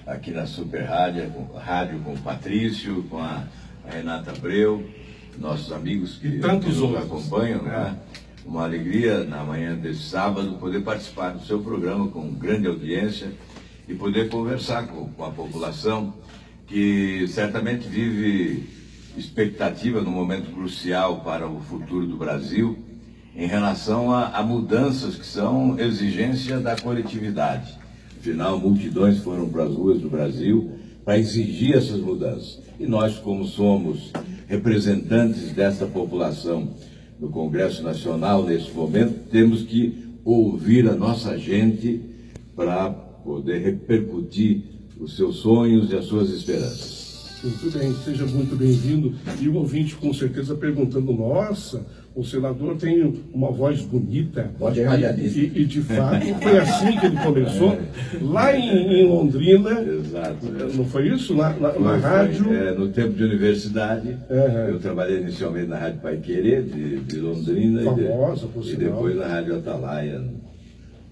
aqui na Super Rádio com o Patrício, com a Renata Abreu, nossos amigos que nos acompanham, né? Uma alegria na manhã desse sábado poder participar do seu programa com grande audiência e poder conversar com a população que certamente vive expectativa num momento crucial para o futuro do Brasil em relação a mudanças que são exigência da coletividade. Afinal, multidões foram para as ruas do Brasil para exigir essas mudanças. E nós, como somos representantes dessa população no Congresso Nacional, nesse momento, temos que ouvir a nossa gente para poder repercutir os seus sonhos e as suas esperanças. Muito bem, seja muito bem-vindo. E o ouvinte com certeza perguntando, nossa, o senador tem uma voz bonita. E de fato foi assim que ele começou, lá em Londrina. Exato. Não foi isso? Na rádio? No tempo de universidade, eu trabalhei inicialmente na Rádio Paiquerê, de Londrina, famosa, e depois na Rádio Atalaia,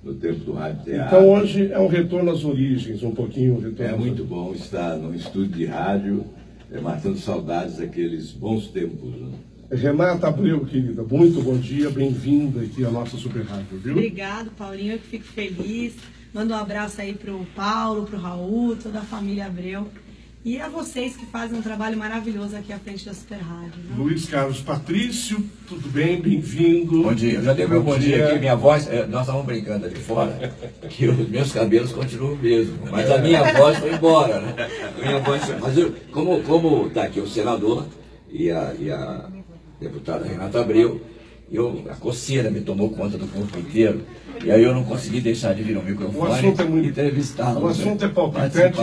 no tempo do Rádio Teatro. Então hoje é um retorno às origens, um pouquinho. É muito bom estar no estúdio de rádio, matando saudades daqueles bons tempos, né? Renata Abreu, querida, muito bom dia, bem-vinda aqui à nossa Super Rádio, viu? Obrigado, Paulinho, eu que fico feliz. Mando um abraço aí pro Paulo, pro Raul, toda a família Abreu. E a vocês que fazem um trabalho maravilhoso aqui à frente da Super Rádio. Né? Luiz Carlos Patrício, tudo bem? Bem-vindo. Bom dia, eu já dei meu bom dia aqui, minha voz, nós estávamos brincando ali fora, que os meus cabelos continuam o mesmo, mas a minha voz foi embora, né? Mas como está aqui o senador e a deputada Renata Abreu, a coceira me tomou conta do corpo inteiro, e aí eu não consegui deixar de vir ao microfone e entrevistá-lo. O assunto é palpitante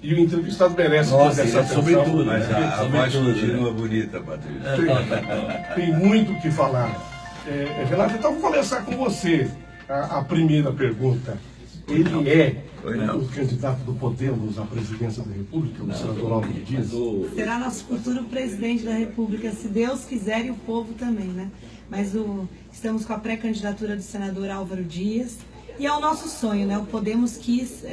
e o entrevistado merece essa atenção. Sobretudo, mas a voz continua bonita, Patrícia. Tem muito o que falar. Renata, então vou começar com você. A primeira pergunta. Ele é o candidato do Podemos à presidência da República, o senador Álvaro Dias? Será nosso futuro presidente da República, se Deus quiser, e o povo também, né? Mas estamos com a pré-candidatura do senador Álvaro Dias, e é o nosso sonho, né? O Podemos quis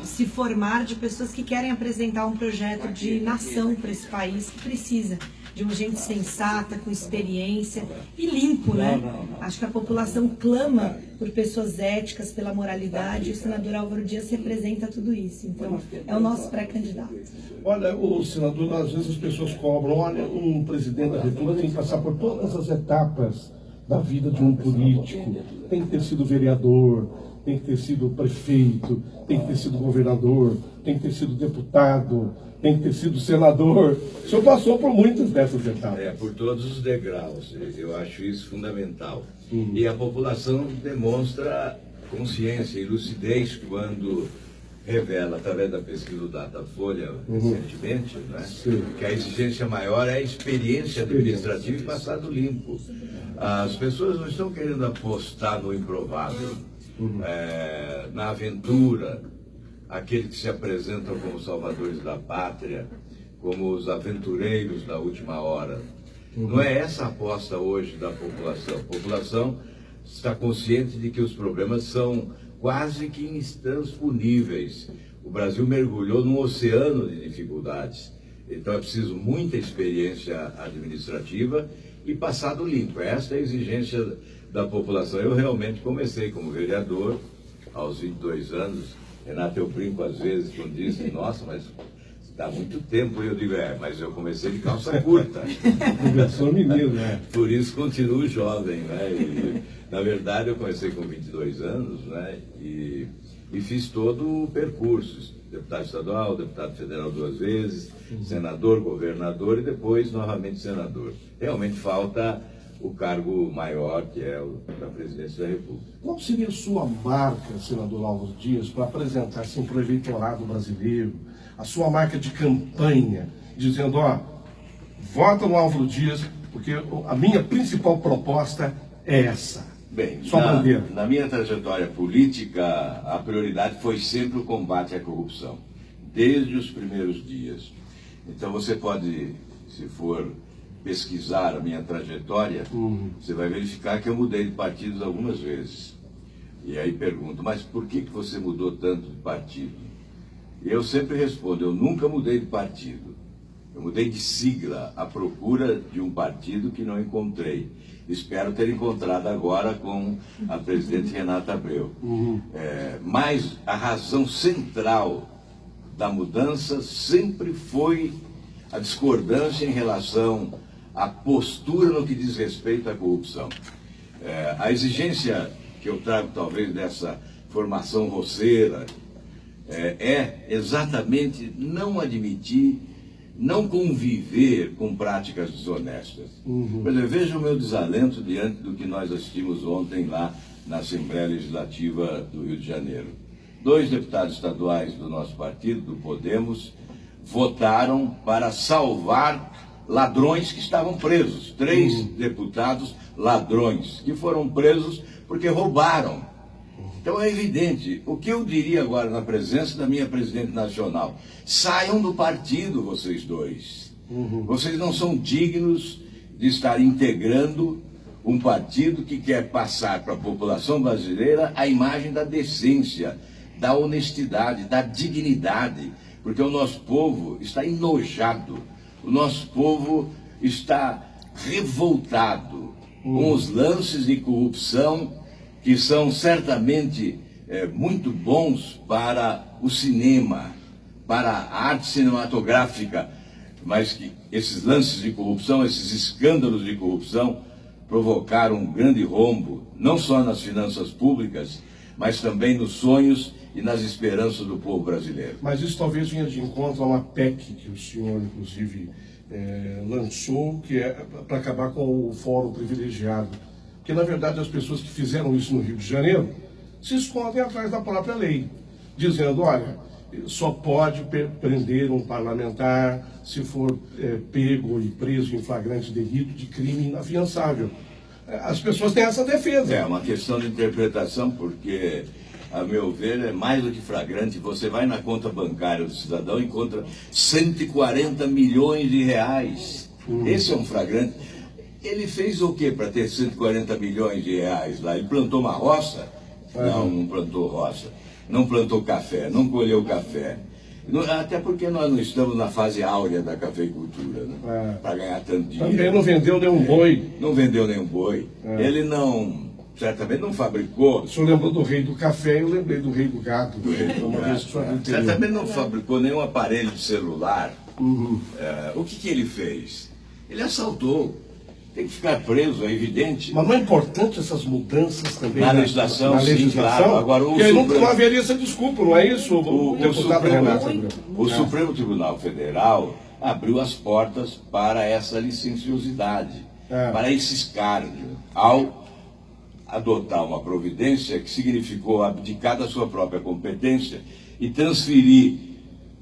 se formar de pessoas que querem apresentar um projeto de nação para esse país, que precisa de uma gente sensata, com experiência e limpo, né? Acho que a população clama por pessoas éticas, pela moralidade, e o senador Álvaro Dias representa tudo isso. Então, é o nosso pré-candidato. Olha, o senador, às vezes as pessoas cobram, olha, um presidente da República tem que passar por todas as etapas da vida de um político. Tem que ter sido vereador, tem que ter sido prefeito, tem que ter sido governador, tem que ter sido deputado, tem que ter sido senador. O senhor passou por muitas dessas etapas. Por todos os degraus. Eu acho isso fundamental. E a população demonstra consciência e lucidez quando revela, através da pesquisa do Datafolha, recentemente, né, que a exigência maior é a experiência administrativa e passado limpo. As pessoas não estão querendo apostar no improvável, na aventura, aqueles que se apresentam como salvadores da pátria, como os aventureiros da última hora. Não é essa a aposta hoje da população. A população está consciente de que os problemas são quase que intransponíveis. O Brasil mergulhou num oceano de dificuldades. Então é preciso muita experiência administrativa e passado limpo. Esta é a exigência da população. Eu realmente comecei como vereador aos 22 anos. Renato, eu brinco às vezes quando diz, nossa, mas dá muito tempo. Eu digo, mas eu comecei de calça curta. Eu sou menino, né? Por isso continuo jovem, né? E, na verdade, eu comecei com 22 anos, né? E fiz todo o percurso. Deputado estadual, deputado federal 2 vezes, senador, governador e depois novamente senador. Realmente falta o cargo maior, que é o da presidência da República. Qual seria a sua marca, senador Álvaro Dias, para apresentar assim, para o eleitorado brasileiro, a sua marca de campanha, dizendo, vota no Álvaro Dias, porque a minha principal proposta é essa. Bem, bandeira. Na minha trajetória política, a prioridade foi sempre o combate à corrupção, desde os primeiros dias. Então você pode, se for pesquisar a minha trajetória, você vai verificar que eu mudei de partidos algumas vezes. E aí pergunto, mas por que você mudou tanto de partido? E eu sempre respondo, eu nunca mudei de partido. Eu mudei de sigla à procura de um partido que não encontrei. Espero ter encontrado agora com a presidente Renata Abreu. Mas a razão central da mudança sempre foi a discordância em relação à postura no que diz respeito à corrupção. A exigência que eu trago talvez dessa formação roceira é exatamente não admitir, não conviver com práticas desonestas. Por exemplo, veja o meu desalento diante do que nós assistimos ontem lá na Assembleia Legislativa do Rio de Janeiro. 2 deputados estaduais do nosso partido, do Podemos, votaram para salvar ladrões que estavam presos. 3 deputados ladrões que foram presos porque roubaram. Então é evidente, o que eu diria agora na presença da minha presidente nacional, saiam do partido vocês dois. Vocês não são dignos de estar integrando um partido que quer passar para a população brasileira a imagem da decência, da honestidade, da dignidade, porque o nosso povo está enojado, o nosso povo está revoltado com os lances de corrupção que são certamente muito bons para o cinema, para a arte cinematográfica, mas que esses lances de corrupção, esses escândalos de corrupção provocaram um grande rombo, não só nas finanças públicas, mas também nos sonhos e nas esperanças do povo brasileiro. Mas isso talvez venha de encontro a uma PEC que o senhor, inclusive, lançou, que é para acabar com o fórum privilegiado. Porque, na verdade, as pessoas que fizeram isso no Rio de Janeiro se escondem atrás da própria lei, dizendo, olha, só pode prender um parlamentar se for pego e preso em flagrante delito de crime inafiançável. As pessoas têm essa defesa. É uma questão de interpretação, porque, a meu ver, é mais do que flagrante. Você vai na conta bancária do cidadão e encontra 140 milhões de reais. Esse é um flagrante. Ele fez o que para ter 140 milhões de reais lá? Ele plantou uma roça? Não plantou roça. Não plantou café, não colheu café. Até porque nós não estamos na fase áurea da cafeicultura, né? Para ganhar tanto dinheiro. Também não vendeu nenhum boi. Não vendeu nenhum boi. Ele certamente não fabricou. O senhor lembrou do rei do café, eu lembrei do rei do gado. Certamente não fabricou nenhum aparelho de celular. O que ele fez? Ele assaltou. Tem que ficar preso, é evidente. Mas não é importante essas mudanças também na legislação? Sim, claro. Agora, porque aí não haveria essa desculpa, não é isso? O Supremo Tribunal Federal abriu as portas para essa licenciosidade, para esse escárnio, ao adotar uma providência que significou abdicar da sua própria competência e transferir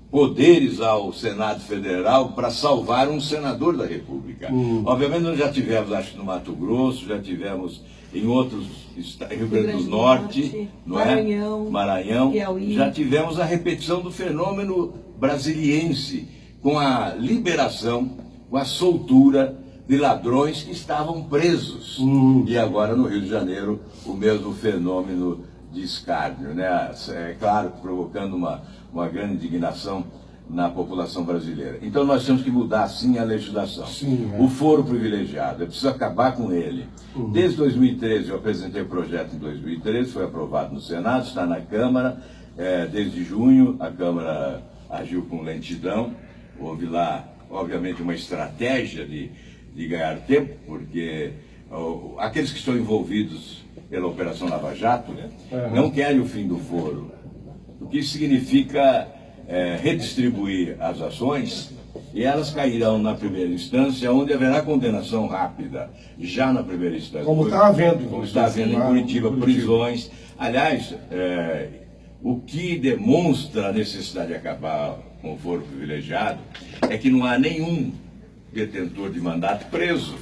poderes ao Senado Federal para salvar um senador da República. Obviamente nós já tivemos, acho que no Mato Grosso, já tivemos em outros estados, Rio Grande do Norte, não Maranhão, já tivemos a repetição do fenômeno brasiliense, com a liberação, com a soltura de ladrões que estavam presos. E agora no Rio de Janeiro o mesmo fenômeno de escárnio, né? É claro, provocando uma grande indignação na população brasileira. Então nós temos que mudar sim a legislação. O foro privilegiado, é preciso acabar com ele. Desde 2013, eu apresentei o projeto em 2013, foi aprovado no Senado, está na Câmara. Desde junho a Câmara agiu com lentidão. Houve lá, obviamente, uma estratégia de ganhar tempo, porque aqueles que estão envolvidos pela Operação Lava Jato não querem o fim do foro. O que significa redistribuir as ações, e elas cairão na primeira instância, onde haverá condenação rápida, já na primeira instância. Como está havendo. Como está havendo em Curitiba, prisões. Aliás, o que demonstra a necessidade de acabar com o foro privilegiado é que não há nenhum detentor de mandato preso.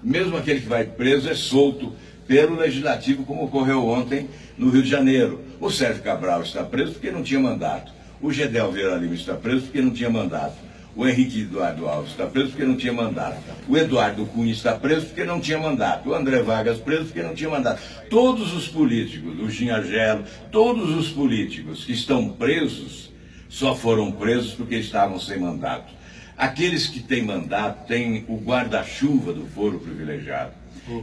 Mesmo aquele que vai preso é solto pelo Legislativo, como ocorreu ontem no Rio de Janeiro. O Sérgio Cabral está preso porque não tinha mandato. O Gedel Vieira Lima está preso porque não tinha mandato. O Henrique Eduardo Alves está preso porque não tinha mandato. O Eduardo Cunha está preso porque não tinha mandato. O André Vargas preso porque não tinha mandato. Todos os políticos, o Ginhagelo, todos os políticos que estão presos só foram presos porque estavam sem mandato. Aqueles que têm mandato têm o guarda-chuva do foro privilegiado.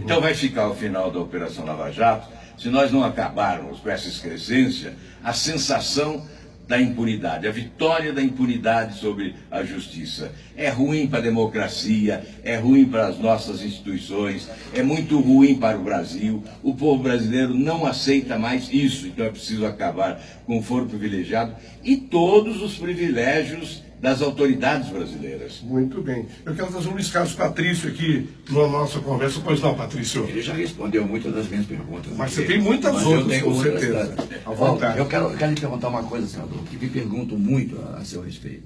Então vai ficar ao final da Operação Lava Jato, se nós não acabarmos com essa excrescência, a sensação da impunidade, a vitória da impunidade sobre a justiça. É ruim para a democracia, é ruim para as nossas instituições, é muito ruim para o Brasil. O povo brasileiro não aceita mais isso, então é preciso acabar com o foro privilegiado e todos os privilégios das autoridades brasileiras. Muito bem. Eu quero fazer um Luiz Carlos Patrício aqui na nossa conversa. Pois não, Patrício? Ele já respondeu muitas das minhas perguntas. Mas você tem muitas outras, com certeza. À vontade. Eu quero lhe perguntar uma coisa, senador, que me pergunto muito a seu respeito.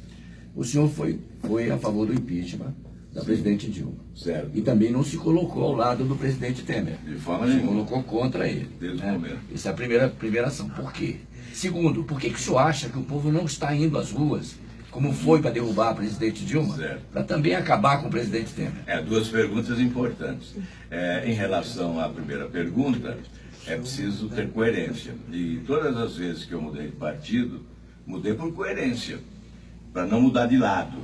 O senhor foi a favor do impeachment da presidente Dilma. Certo. E também não se colocou ao lado do presidente Temer. De forma se nenhuma. colocou contra ele. Desde o momento. Essa é a primeira ação. Por quê? Segundo, por que o senhor acha que o povo não está indo às ruas, como foi para derrubar a presidente Dilma, para também acabar com o presidente Temer? Duas perguntas importantes. Em relação à primeira pergunta, é preciso ter coerência. E todas as vezes que eu mudei de partido, mudei por coerência, para não mudar de lado.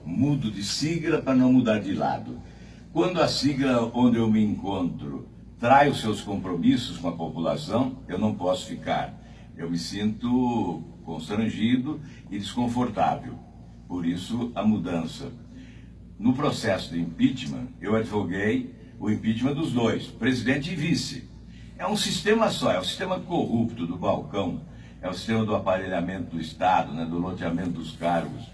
Mudo de sigla para não mudar de lado. Quando a sigla onde eu me encontro trai os seus compromissos com a população, eu não posso ficar. Eu me sinto constrangido e desconfortável. Por isso, a mudança. No processo de impeachment, eu advoguei o impeachment dos dois, presidente e vice. É um sistema só, é o sistema corrupto do balcão, é o sistema do aparelhamento do Estado, do loteamento dos cargos,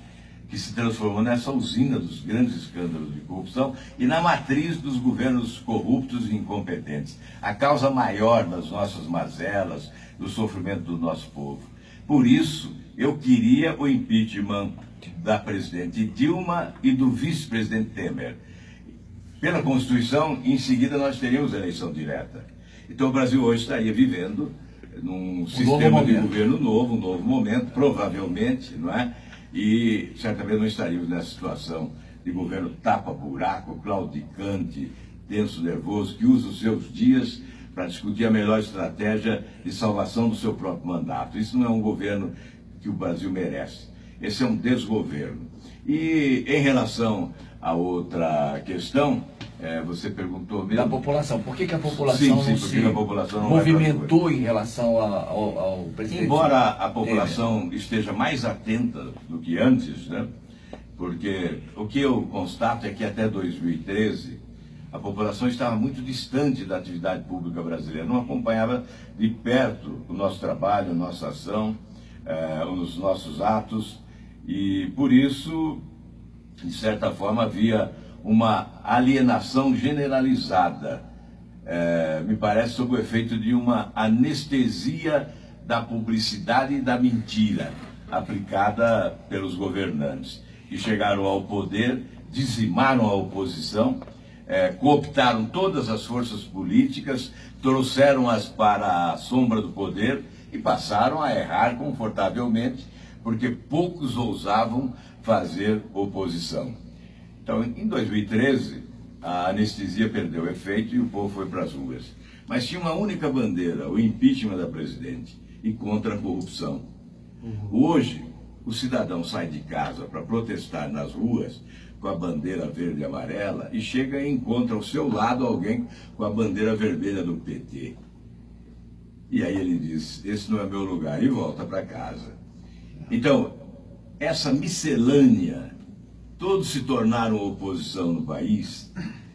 que se transformou nessa usina dos grandes escândalos de corrupção e na matriz dos governos corruptos e incompetentes. A causa maior das nossas mazelas, do sofrimento do nosso povo. Por isso, eu queria o impeachment da presidente Dilma e do vice-presidente Temer. Pela Constituição, em seguida nós teríamos eleição direta. Então o Brasil hoje estaria vivendo num sistema de governo novo, um novo momento, provavelmente, não é? E certamente não estaríamos nessa situação de governo tapa-buraco, claudicante, tenso, nervoso, que usa os seus dias para discutir a melhor estratégia de salvação do seu próprio mandato. Isso não é um governo que o Brasil merece. Esse é um desgoverno. E em relação a outra questão, você perguntou mesmo... Da população. Por que a população não se movimentou em relação ao presidente? Embora a população esteja mais atenta do que antes, porque o que eu constato é que até 2013... a população estava muito distante da atividade pública brasileira, não acompanhava de perto o nosso trabalho, a nossa ação, os nossos atos, e por isso, de certa forma, havia uma alienação generalizada, me parece sob o efeito de uma anestesia da publicidade e da mentira aplicada pelos governantes, que chegaram ao poder, dizimaram a oposição, cooptaram todas as forças políticas, trouxeram-as para a sombra do poder e passaram a errar confortavelmente, porque poucos ousavam fazer oposição. Então, em 2013, a anestesia perdeu efeito e o povo foi para as ruas. Mas tinha uma única bandeira, o impeachment da presidente e contra a corrupção. Hoje, o cidadão sai de casa para protestar nas ruas com a bandeira verde e amarela e chega e encontra ao seu lado alguém com a bandeira vermelha do PT. E aí ele diz, esse não é meu lugar, e volta para casa. Então, essa miscelânea, todos se tornaram oposição no país,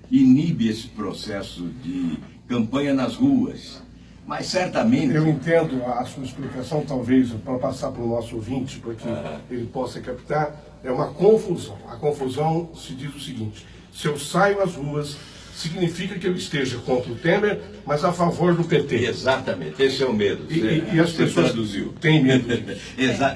inibe esse processo de campanha nas ruas. Mas certamente... Eu entendo a sua explicação, talvez, para passar para o nosso ouvinte, para que ele possa captar, é uma confusão. A confusão se diz o seguinte, se eu saio às ruas, significa que eu esteja contra o Temer, mas a favor do PT. Exatamente, esse é o medo. E as pessoas têm medo disso.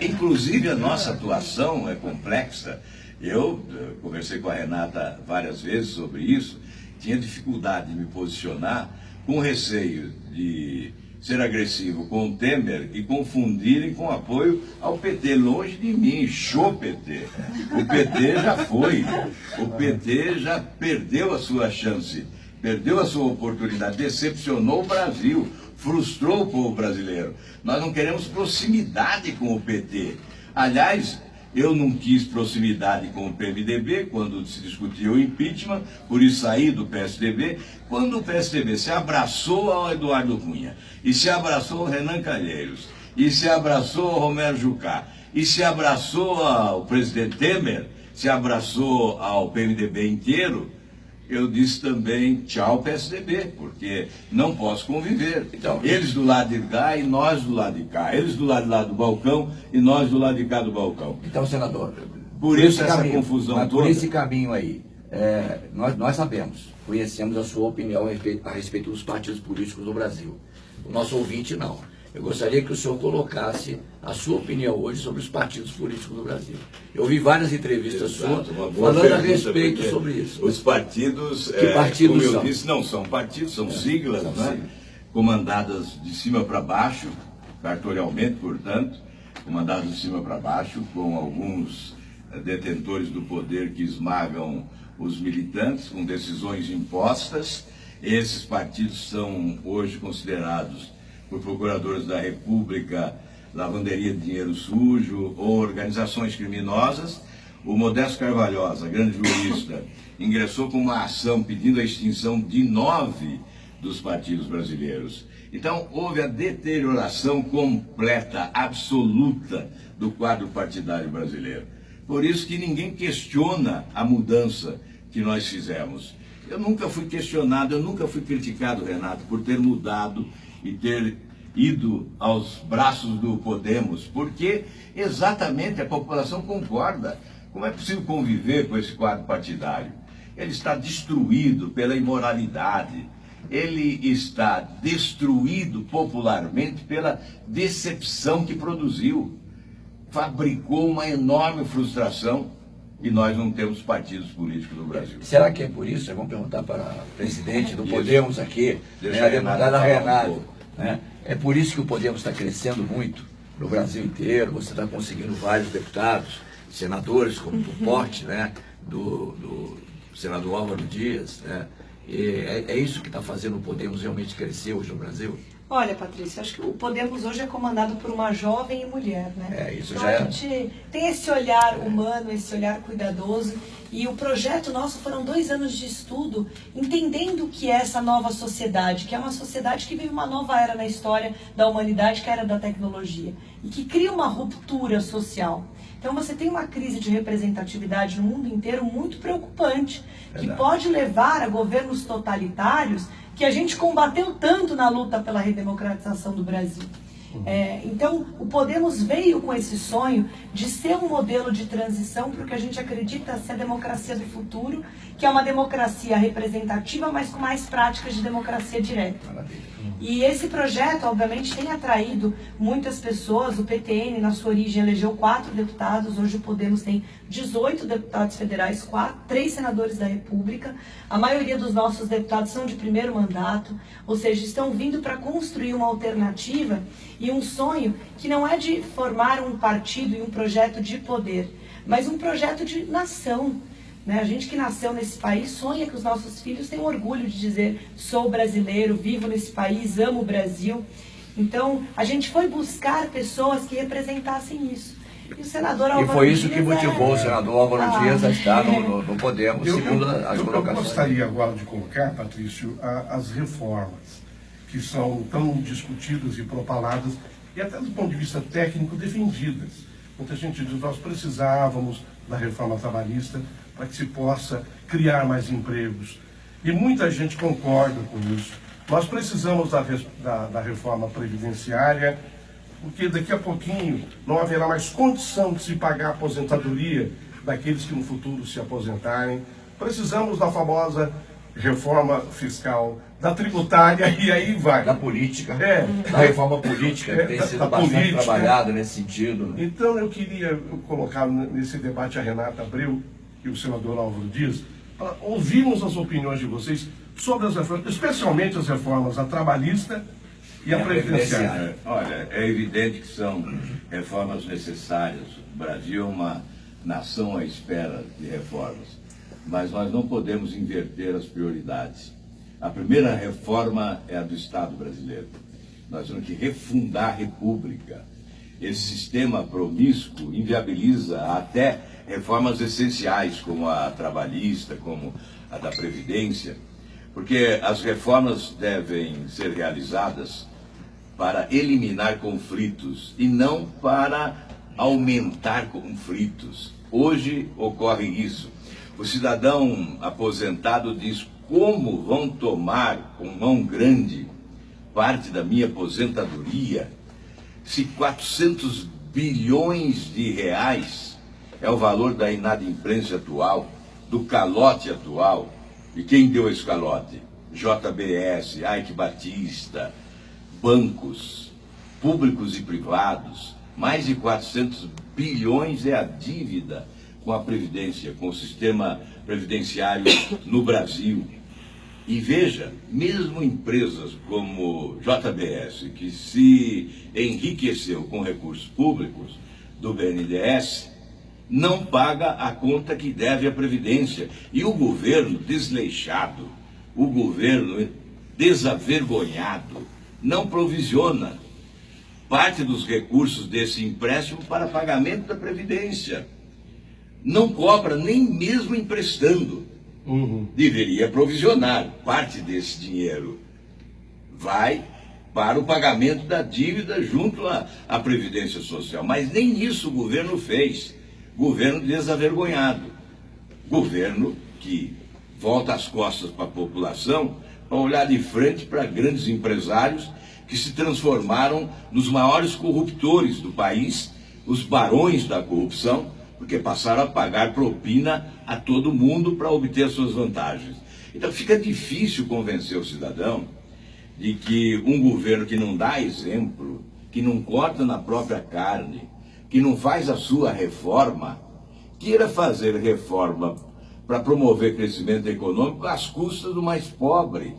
Inclusive a nossa atuação é complexa. Eu conversei com a Renata várias vezes sobre isso, tinha dificuldade de me posicionar, com receio de ser agressivo com o Temer e confundirem com apoio ao PT. Longe de mim, show PT. O PT já foi. O PT já perdeu a sua chance, perdeu a sua oportunidade, decepcionou o Brasil, frustrou o povo brasileiro. Nós não queremos proximidade com o PT. Aliás, eu não quis proximidade com o PMDB quando se discutiu o impeachment, por isso saí do PSDB. Quando o PSDB se abraçou ao Eduardo Cunha, e se abraçou ao Renan Calheiros, e se abraçou ao Romero Jucá, e se abraçou ao presidente Temer, se abraçou ao PMDB inteiro, eu disse também tchau PSDB, porque não posso conviver. Então, eles do lado de cá e nós do lado de cá. Eles do lado lá do balcão e nós do lado de cá do balcão. Então, senador, por isso essa confusão toda. Por esse caminho aí, nós sabemos, conhecemos a sua opinião a respeito dos partidos políticos no Brasil. O nosso ouvinte não. Eu gostaria que o senhor colocasse a sua opinião hoje sobre os partidos políticos do Brasil. Eu vi várias entrevistas suas falando a respeito sobre isso. Os partidos, partidos como eu disse, não são partidos, são siglas, né? Comandadas de cima para baixo, cartorialmente, portanto, comandadas de cima para baixo, com alguns detentores do poder que esmagam os militantes, com decisões impostas. Esses partidos são hoje considerados por procuradores da República, lavanderia de dinheiro sujo ou organizações criminosas. O Modesto Carvalhosa, grande jurista, ingressou com uma ação pedindo a extinção de 9 dos partidos brasileiros. Então, houve a deterioração completa, absoluta do quadro partidário brasileiro. Por isso que ninguém questiona a mudança que nós fizemos. Eu nunca fui questionado, eu nunca fui criticado, Renato, por ter mudado e ter ido aos braços do Podemos, porque exatamente a população concorda. Como é possível conviver com esse quadro partidário? Ele está destruído pela imoralidade, ele está destruído popularmente pela decepção que produziu. Fabricou uma enorme frustração e nós não temos partidos políticos no Brasil. Será que é por isso? Vamos perguntar para a presidente do Podemos aqui, a deputada Renata. É por isso que o Podemos está crescendo muito no Brasil inteiro. Você está conseguindo vários deputados, senadores, como o porte, do senador Álvaro Dias. E é isso que está fazendo o Podemos realmente crescer hoje no Brasil? Olha, Patrícia, acho que o Podemos hoje é comandado por uma jovem e mulher, né? Isso então, já é. A gente tem esse olhar humano, esse olhar cuidadoso, e o projeto nosso foram 2 anos de estudo, entendendo o que é essa nova sociedade, que é uma sociedade que vive uma nova era na história da humanidade, que é a era da tecnologia, e que cria uma ruptura social. Então você tem uma crise de representatividade no mundo inteiro muito preocupante, que pode levar a governos totalitários que a gente combateu tanto na luta pela redemocratização do Brasil. Então, o Podemos veio com esse sonho de ser um modelo de transição para o que a gente acredita ser a democracia do futuro, que é uma democracia representativa, mas com mais práticas de democracia direta. E esse projeto, obviamente, tem atraído muitas pessoas. O PTN, na sua origem, elegeu 4 deputados. Hoje o Podemos tem 18 deputados federais, 3 senadores da República. A maioria dos nossos deputados são de primeiro mandato, ou seja, estão vindo para construir uma alternativa e um sonho que não é de formar um partido e um projeto de poder, mas um projeto de nação. A gente que nasceu nesse país sonha que os nossos filhos tenham orgulho de dizer: sou brasileiro, vivo nesse país, amo o Brasil. Então, a gente foi buscar pessoas que representassem isso. E o senador Álvaro Dias... E foi isso que motivou o senador Álvaro Dias a estar no Podemos, segundo as colocações. Eu gostaria agora de colocar, Patrício, as reformas que são tão discutidas e propaladas, e até do ponto de vista técnico, defendidas. Muita gente diz: nós precisávamos da reforma trabalhista para que se possa criar mais empregos. E muita gente concorda com isso. Nós precisamos da reforma previdenciária, porque daqui a pouquinho não haverá mais condição de se pagar a aposentadoria daqueles que no futuro se aposentarem. Precisamos da famosa reforma fiscal, da tributária, e aí vai. Da política, da reforma política, que tem sido bastante trabalhada nesse sentido. Então eu queria colocar nesse debate a Renata Abreu e o senador Álvaro Dias, para ouvirmos as opiniões de vocês sobre as reformas, especialmente as reformas, a trabalhista E a previdenciária? Olha, é evidente que são reformas necessárias. O Brasil é uma nação à espera de reformas, mas nós não podemos inverter as prioridades. A primeira reforma é a do Estado brasileiro. Nós temos que refundar a República. Esse sistema promíscuo inviabiliza até reformas essenciais, como a trabalhista, como a da Previdência, porque as reformas devem ser realizadas para eliminar conflitos e não para aumentar conflitos. Hoje ocorre isso. O cidadão aposentado diz: como vão tomar com mão grande parte da minha aposentadoria se 400 bilhões de reais é o valor da inadimplência atual, do calote atual? E quem deu esse calote? JBS, Ike Batista, bancos públicos e privados. Mais de 400 bilhões é a dívida com a Previdência, com o sistema previdenciário no Brasil. E veja, mesmo empresas como JBS, que se enriqueceu com recursos públicos do BNDES, não paga a conta que deve à Previdência. E o governo desleixado, o governo desavergonhado, não provisiona parte dos recursos desse empréstimo para pagamento da Previdência. Não cobra nem mesmo emprestando. Deveria provisionar parte desse dinheiro. Vai para o pagamento da dívida junto à Previdência Social. Mas nem isso o governo fez. Governo desavergonhado. Governo que volta as costas para a população para olhar de frente para grandes empresários que se transformaram nos maiores corruptores do país, os barões da corrupção, porque passaram a pagar propina a todo mundo para obter suas vantagens. Então fica difícil convencer o cidadão de que um governo que não dá exemplo, que não corta na própria carne, que não faz a sua reforma, queira fazer reforma para promover crescimento econômico às custas do mais pobre,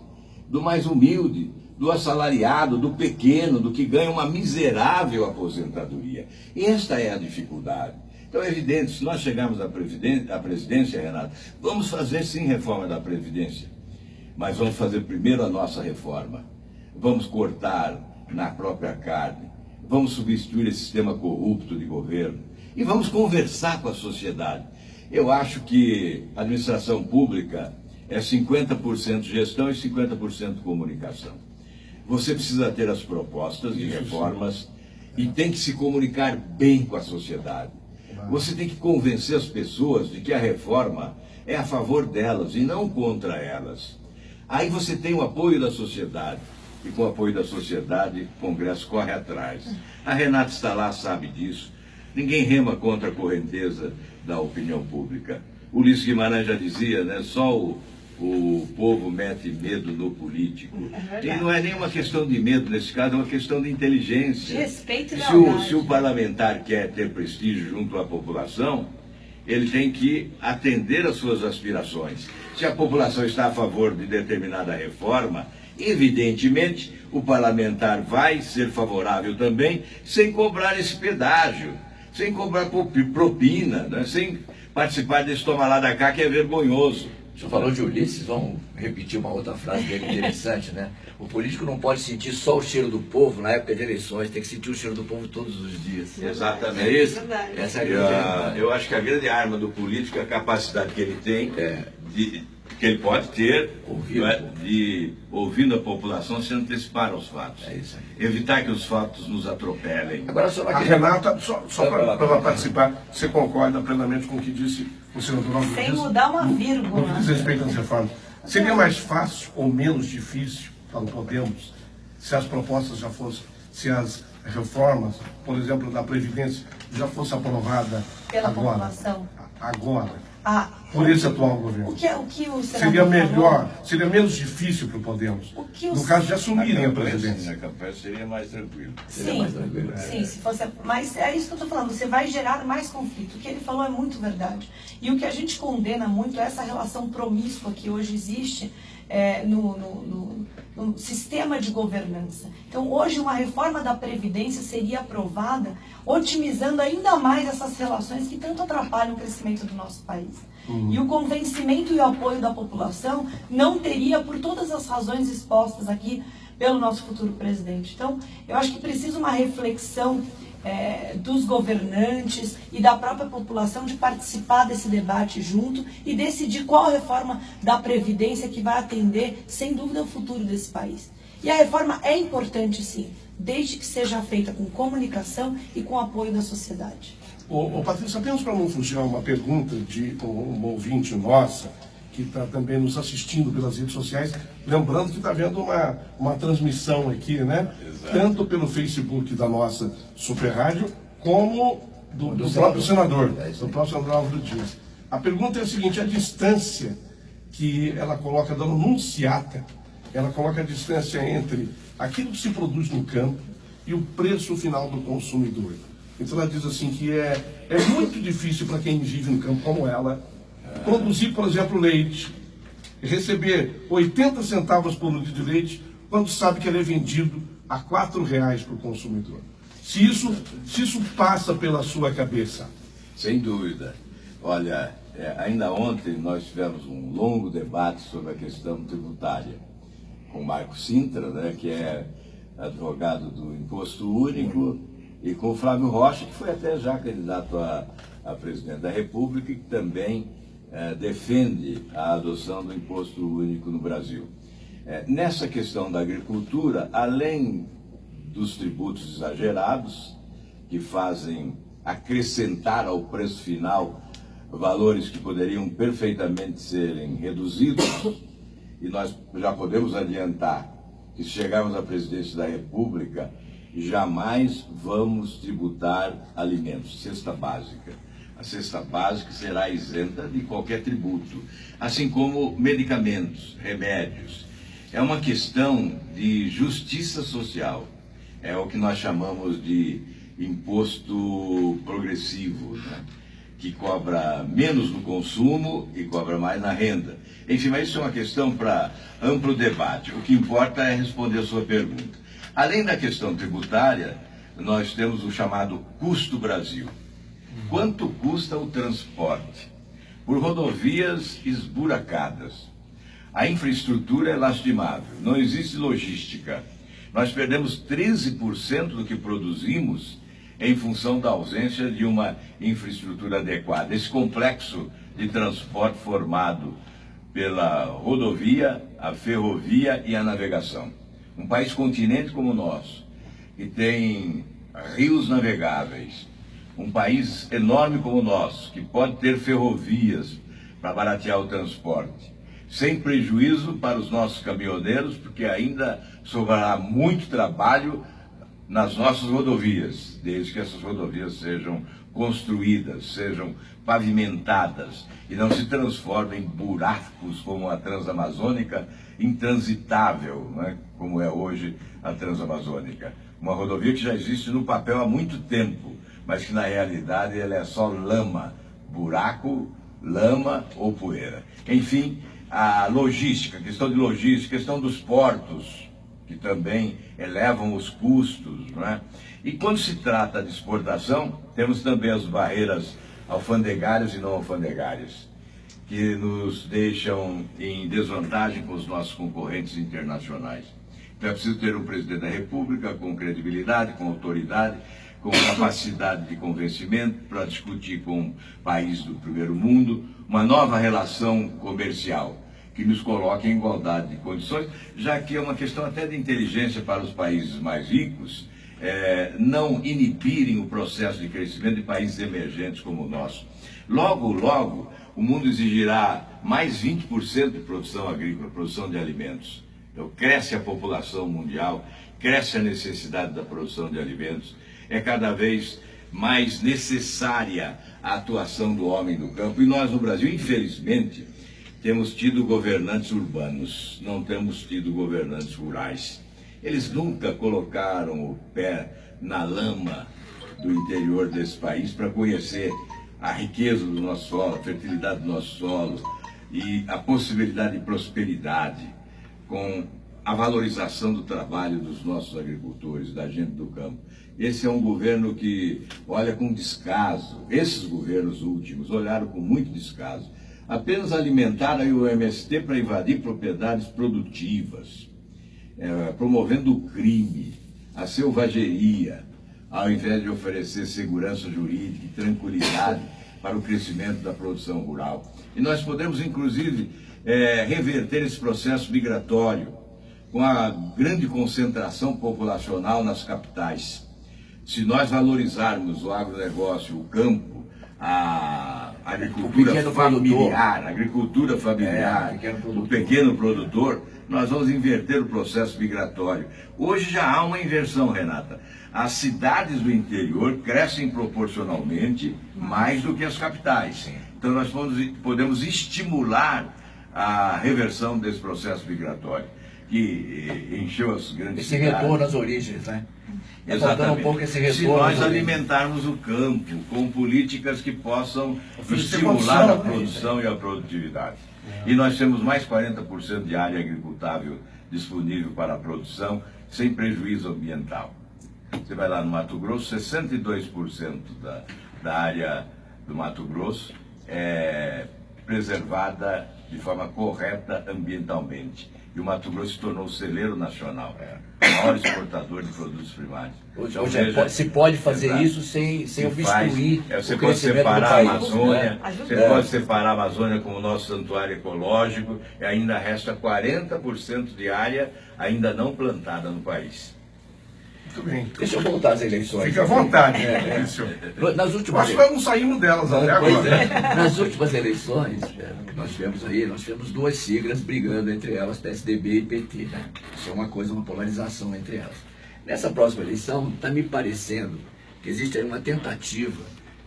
do mais humilde, do assalariado, do pequeno, do que ganha uma miserável aposentadoria. E esta é a dificuldade. Então é evidente, se nós chegarmos à presidência, Renato, vamos fazer sim reforma da Previdência, mas vamos fazer primeiro a nossa reforma. Vamos cortar na própria carne, vamos substituir esse sistema corrupto de governo e vamos conversar com a sociedade. Eu acho que a administração pública é 50% gestão e 50% comunicação. Você precisa ter as propostas de reformas e tem que se comunicar bem com a sociedade. Você tem que convencer as pessoas de que a reforma é a favor delas e não contra elas. Aí você tem o apoio da sociedade. E com o apoio da sociedade, o Congresso corre atrás. A Renata está lá, sabe disso. Ninguém rema contra a correnteza da opinião pública. Ulisses Guimarães já dizia, né? Só o povo mete medo no político. E não é nem uma questão de medo nesse caso, é uma questão de inteligência. De respeito e lealdade. Se o parlamentar quer ter prestígio junto à população, ele tem que atender às suas aspirações. Se a população está a favor de determinada reforma, evidentemente o parlamentar vai ser favorável também, sem cobrar esse pedágio, sem cobrar propina, né? Sem participar desse toma lá da cá que é vergonhoso. O senhor falou de Ulisses, vamos repetir uma outra frase dele interessante, né? O político não pode sentir só o cheiro do povo na época de eleições, tem que sentir o cheiro do povo todos os dias. Exatamente. É isso? Essa é a grande arma. Eu acho que a grande arma do político é a capacidade que ele tem, que ele pode ter, de, ouvindo a população, se antecipar aos fatos. É isso aí. Evitar que os fatos nos atropelem. Agora, só A Renata, só para participar, você concorda plenamente com o que disse o senador Alves Dias? Sem mudar uma vírgula. No que diz respeito às reformas. Seria mais fácil ou menos difícil para o Podemos se as propostas já fossem, se as reformas, por exemplo, da Previdência, já fosse aprovada Pela agora? população. Agora. Por esse atual governo. O que o senador Seria melhor, falou, seria menos difícil para o Podemos. No caso de assumirem a presidência. Na campanha seria mais tranquilo. Sim, sim, se fosse. Mas é isso que eu estou falando, você vai gerar mais conflito. O que ele falou é muito verdade. E o que a gente condena muito é essa relação promíscua que hoje existe no sistema de governança. Então, hoje, uma reforma da Previdência seria aprovada, otimizando ainda mais essas relações que tanto atrapalham o crescimento do nosso país. E o convencimento e o apoio da população não teria, por todas as razões expostas aqui pelo nosso futuro presidente. Então, eu acho que precisa uma reflexão dos governantes e da própria população de participar desse debate junto e decidir qual reforma da Previdência que vai atender, sem dúvida, o futuro desse país. E a reforma é importante, sim, desde que seja feita com comunicação e com apoio da sociedade. Patrícia, apenas para não fugir a uma pergunta de uma ouvinte nossa, que está também nos assistindo pelas redes sociais, lembrando que está vendo uma transmissão aqui, né? Exato. Tanto pelo Facebook da nossa Super Rádio, como do próprio senador, do próprio senador Álvaro Dias. A pergunta é a seguinte: a distância que ela coloca, da Nunziata, ela coloca a distância entre aquilo que se produz no campo e o preço final do consumidor. Então ela diz assim que é muito difícil para quem vive no campo como ela, produzir, por exemplo, leite, receber 80 centavos por litro de leite, quando sabe que ele é vendido a R$ 4,00 para o consumidor. Se isso passa pela sua cabeça. Sem dúvida. Olha, ainda ontem nós tivemos um longo debate sobre a questão tributária com o Marco Sintra, né, que é advogado do Imposto Único, e com o Flávio Rocha, que foi até já candidato a presidente da República e que também defende a adoção do Imposto Único no Brasil. Nessa questão da agricultura, além dos tributos exagerados, que fazem acrescentar ao preço final valores que poderiam perfeitamente serem reduzidos, e nós já podemos adiantar que, se chegarmos à presidência da República, jamais vamos tributar alimentos, cesta básica. A cesta básica será isenta de qualquer tributo, assim como medicamentos, remédios. É uma questão de justiça social, é o que nós chamamos de imposto progressivo, né? Que cobra menos no consumo e cobra mais na renda. Enfim, mas isso é uma questão para amplo debate. O que importa é responder a sua pergunta. Além da questão tributária, nós temos o chamado custo Brasil. Quanto custa o transporte? Por rodovias esburacadas. A infraestrutura é lastimável, não existe logística. Nós perdemos 13% do que produzimos em função da ausência de uma infraestrutura adequada. Esse complexo de transporte formado pela rodovia, a ferrovia e a navegação. Um país continente como o nosso, que tem rios navegáveis, um país enorme como o nosso, que pode ter ferrovias para baratear o transporte, sem prejuízo para os nossos caminhoneiros, porque ainda sobrará muito trabalho nas nossas rodovias, desde que essas rodovias sejam construídas, sejam pavimentadas e não se transformem em buracos como a Transamazônica, intransitável, né, como é hoje a Transamazônica. Uma rodovia que já existe no papel há muito tempo, mas que na realidade ela é só lama, buraco, lama ou poeira. Enfim, a logística, questão de logística, questão dos portos, que também elevam os custos, não é? E quando se trata de exportação, temos também as barreiras alfandegárias e não alfandegárias, que nos deixam em desvantagem com os nossos concorrentes internacionais. Então é preciso ter um presidente da República com credibilidade, com autoridade, com capacidade de convencimento para discutir com países do primeiro mundo uma nova relação comercial que nos coloque em igualdade de condições, já que é uma questão até de inteligência para os países mais ricos não inibirem o processo de crescimento de países emergentes como o nosso. Logo, logo, o mundo exigirá mais 20% de produção agrícola, produção de alimentos. Então, cresce a população mundial, cresce a necessidade da produção de alimentos, é cada vez mais necessária a atuação do homem no campo. E nós, no Brasil, infelizmente, temos tido governantes urbanos, não temos tido governantes rurais. Eles nunca colocaram o pé na lama do interior desse país para conhecer a riqueza do nosso solo, a fertilidade do nosso solo e a possibilidade de prosperidade. com a valorização do trabalho dos nossos agricultores, da gente do campo. Esse é um governo que olha com descaso. Esses governos últimos olharam com muito descaso. Apenas alimentaram aí o MST para invadir propriedades produtivas, promovendo o crime, a selvageria, ao invés de oferecer segurança jurídica e tranquilidade para o crescimento da produção rural. E nós podemos, inclusive, reverter esse processo migratório com a grande concentração populacional nas capitais. Se nós valorizarmos o agronegócio, o campo, a agricultura familiar, o pequeno produtor, nós vamos inverter o processo migratório. Hoje já há uma inversão, Renata. As cidades do interior crescem proporcionalmente mais do que as capitais. Então nós podemos estimular a reversão desse processo migratório, que encheu as grandes cidades. Esse retorno às origens, né? Exatamente. Um pouco esse retorno. Se nós alimentarmos o campo com políticas que possam estimular a produção e a produtividade. E nós temos mais 40% de área agricultável disponível para a produção, sem prejuízo ambiental. Você vai lá no Mato Grosso, 62% da área do Mato Grosso é preservada de forma correta ambientalmente. E o Mato Grosso se tornou o celeiro nacional, o maior exportador de produtos primários. Hoje se pode fazer isso sem obstruir você o pode crescimento separar do país, a Amazônia, né? Você pode separar a Amazônia como nosso santuário ecológico, e ainda resta 40% de área ainda não plantada no país. Muito bem. Deixa eu voltar às eleições. Fique à vontade. Nas últimas... Acho que nós não saímos delas até agora. Nas últimas eleições, nós tivemos duas siglas brigando entre elas, PSDB e PT. Né? Isso é uma coisa, uma polarização entre elas. Nessa próxima eleição, está me parecendo que existe aí uma tentativa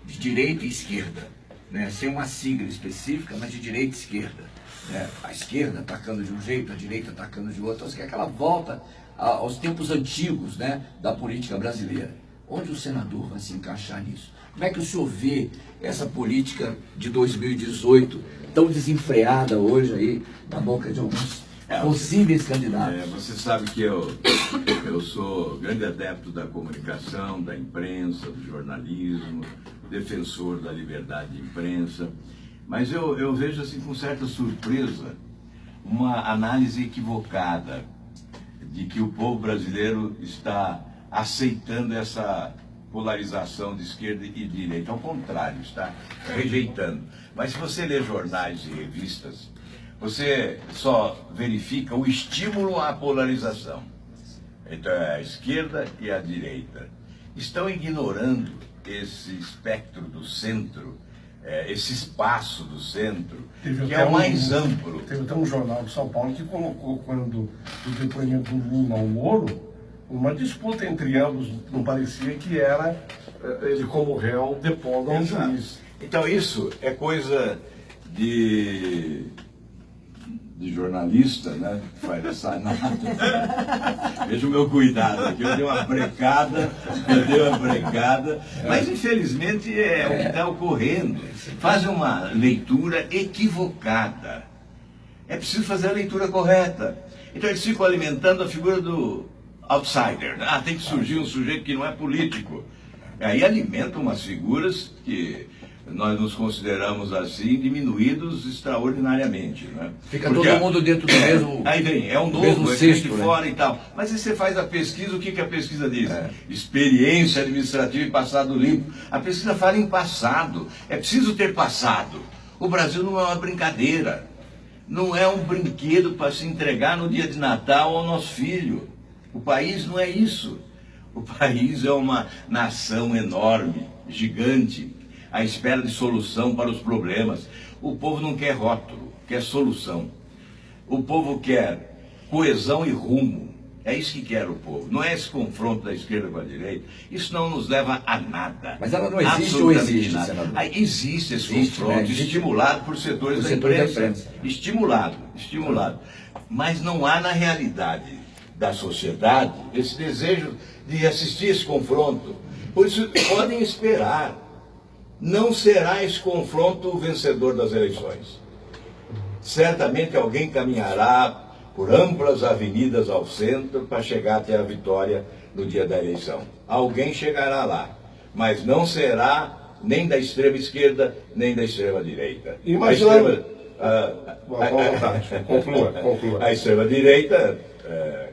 de direita e esquerda, né? Sem uma sigla específica, mas de direita e esquerda. Né? A esquerda atacando de um jeito, a direita atacando de outro. Então, que é aquela volta aos tempos antigos, né, da política brasileira. Onde o senador vai se encaixar nisso? Como é que o senhor vê essa política de 2018 tão desenfreada hoje aí na boca de alguns possíveis candidatos? Você sabe que eu sou grande adepto da comunicação, da imprensa, do jornalismo, defensor da liberdade de imprensa, mas eu vejo assim com certa surpresa uma análise equivocada de que o povo brasileiro está aceitando essa polarização de esquerda e direita. Ao contrário, está rejeitando. Mas se você lê jornais e revistas, você só verifica o estímulo à polarização. Então, a esquerda e a direita estão ignorando esse espectro do centro, esse espaço do centro, que é o mais amplo. Teve até um jornal de São Paulo que colocou, quando o depoimento do Lula ao Moro, uma disputa entre ambos, não parecia que era ele como réu depondo a um juiz. Então isso é coisa de jornalista, né, que faz essa análise. Veja o meu cuidado aqui, eu dei uma brecada, mas infelizmente é o que está ocorrendo. Faz uma leitura equivocada. É preciso fazer a leitura correta. Então eles ficam alimentando a figura do outsider. Tem que surgir um sujeito que não é político. Aí alimentam umas figuras que nós nos consideramos assim diminuídos extraordinariamente, né? Fica porque todo mundo dentro do mesmo. Aí vem, é um novo, cesto, de fora e tal. Mas aí você faz a pesquisa, o que a pesquisa diz? Experiência administrativa e passado limpo. A pesquisa fala em passado. É preciso ter passado. O Brasil não é uma brincadeira. Não é um brinquedo para se entregar no dia de Natal ao nosso filho. O país não é isso. O país é uma nação enorme, gigante, à espera de solução para os problemas. O povo não quer rótulo, quer solução. O povo quer coesão e rumo. É isso que quer o povo. Não é esse confronto da esquerda com a direita. Isso não nos leva a nada. Mas ela não existe ou existe, senador? Existe esse confronto, estimulado por setores da imprensa. Estimulado. Mas não há na realidade da sociedade esse desejo de assistir esse confronto. Por isso, podem esperar. Não será esse confronto o vencedor das eleições. Certamente alguém caminhará por amplas avenidas ao centro para chegar até a vitória no dia da eleição. Alguém chegará lá, mas não será nem da extrema esquerda, nem da extrema direita. Imagina... Conclua. A extrema direita,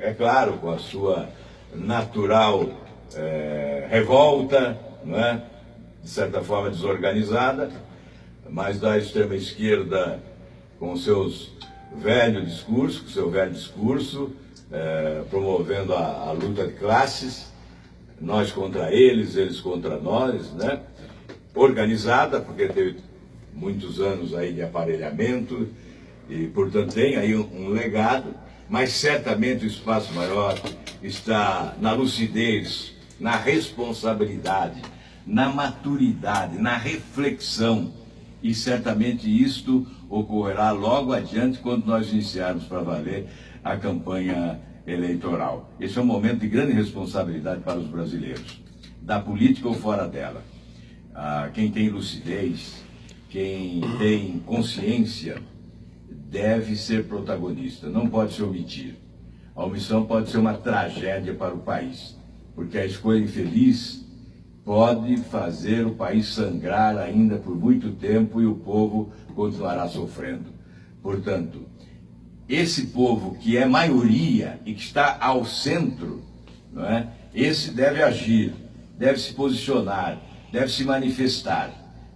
é claro, com a sua natural revolta, não é? De certa forma desorganizada, mas da extrema esquerda com seus velho discurso, promovendo a luta de classes, nós contra eles, eles contra nós, né? Organizada, porque teve muitos anos aí de aparelhamento e, portanto, tem aí um legado, mas certamente o espaço maior está na lucidez, na responsabilidade, na maturidade, na reflexão, e certamente isto ocorrerá logo adiante quando nós iniciarmos para valer a campanha eleitoral. Esse é um momento de grande responsabilidade para os brasileiros, da política ou fora dela. Quem tem lucidez, quem tem consciência, deve ser protagonista, não pode se omitir. A omissão pode ser uma tragédia para o país, porque a escolha infeliz pode fazer o país sangrar ainda por muito tempo e o povo continuará sofrendo. Portanto, esse povo que é maioria e que está ao centro, não é? Esse deve agir, deve se posicionar, deve se manifestar,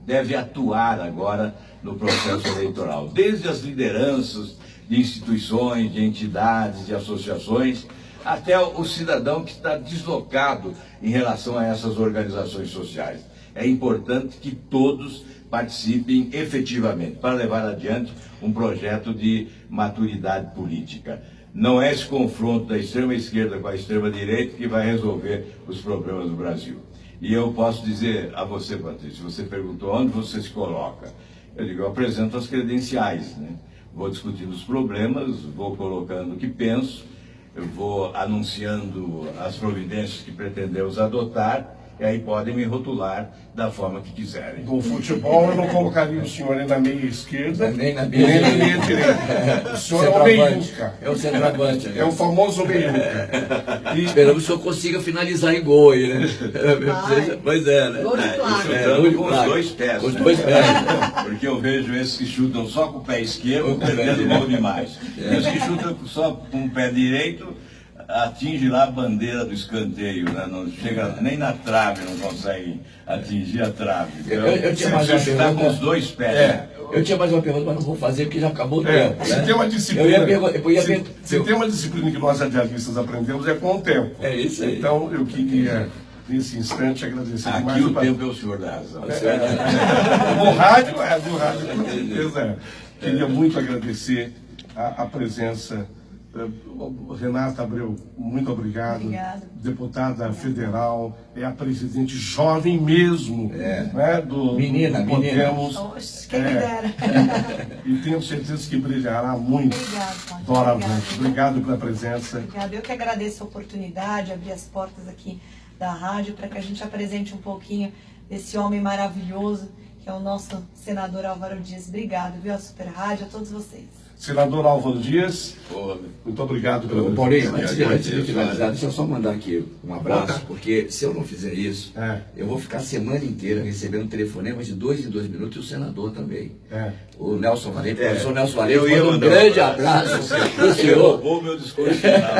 deve atuar agora no processo eleitoral, desde as lideranças de instituições, de entidades, de associações, até o cidadão que está deslocado em relação a essas organizações sociais. É importante que todos participem efetivamente para levar adiante um projeto de maturidade política. Não é esse confronto da extrema esquerda com a extrema direita que vai resolver os problemas do Brasil. E eu posso dizer a você, Patrícia, você perguntou onde você se coloca. Eu digo, eu apresento as credenciais, né? Vou discutindo os problemas, vou colocando o que penso, eu vou anunciando as providências que pretendemos adotar, e aí podem me rotular da forma que quiserem. No futebol eu não colocaria o senhor nem na meia esquerda, nem na nem na meia direita. O senhor é o meiuca. É o centroavante. É o famoso meiuca. Esperamos que o senhor consiga finalizar em gol aí, né? Pois é, né? Gol de placa. Chutando com os dois pés. Com os dois pés. Porque eu vejo esses que chutam só com o pé esquerdo, perdendo gol demais. E os que chutam só com o pé direito, atinge lá a bandeira do escanteio, né? Não chega nem na trave, não consegue atingir a trave. Então, eu tinha mais uma pergunta com os dois pés. Né? Eu tinha mais uma pergunta, mas não vou fazer porque já acabou o tempo. Se né? tem uma disciplina, se tem uma disciplina que nós radialistas aprendemos é com o tempo. É isso aí. Então eu queria, nesse instante, agradecer Aqui demais. o tempo é o senhor da razão. No rádio, com certeza. Queria muito agradecer a presença. Renata Abreu, muito obrigado. Obrigada. Deputada federal, é a presidente jovem mesmo, né, do Podemos. Oxe, quem me dera. E tenho certeza que brilhará muito. Obrigado, doravante. Obrigado pela presença. Obrigada. Eu que agradeço a oportunidade, abrir as portas aqui da rádio para que a gente apresente um pouquinho desse homem maravilhoso que é o nosso senador Álvaro Dias. Obrigado, viu, a Super Rádio, a todos vocês. Senador Álvaro Dias, muito obrigado pela Paulinho, antes de finalizar, deixa eu só mandar aqui um abraço, porque se eu não fizer isso, eu vou ficar a semana inteira recebendo telefonemas de 2 em 2 minutos, e o senador também. O Nelson Valente, o professor Nelson Valente, manda um grande abraço pro senhor. Roubou meu discurso final.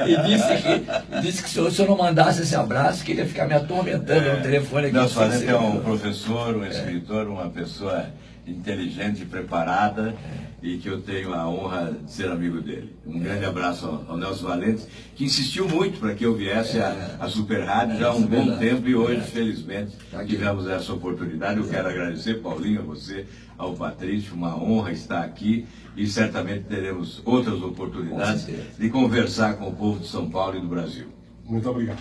E disse que se o senhor não mandasse esse abraço, que ele ia ficar me atormentando no telefone aqui. Nelson Valente é um professor, um escritor, uma pessoa inteligente e preparada, e que eu tenho a honra de ser amigo dele. Um grande abraço ao Nelson Valente, que insistiu muito para que eu viesse a Super Rádio já há um bom tempo, e hoje, felizmente, tivemos essa oportunidade. Eu quero agradecer, Paulinho, a você, ao Patrício, uma honra estar aqui, e certamente teremos outras oportunidades de conversar com o povo de São Paulo e do Brasil. Muito obrigado.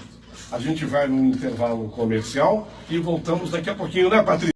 A gente vai num intervalo comercial e voltamos daqui a pouquinho, né, Patrícia?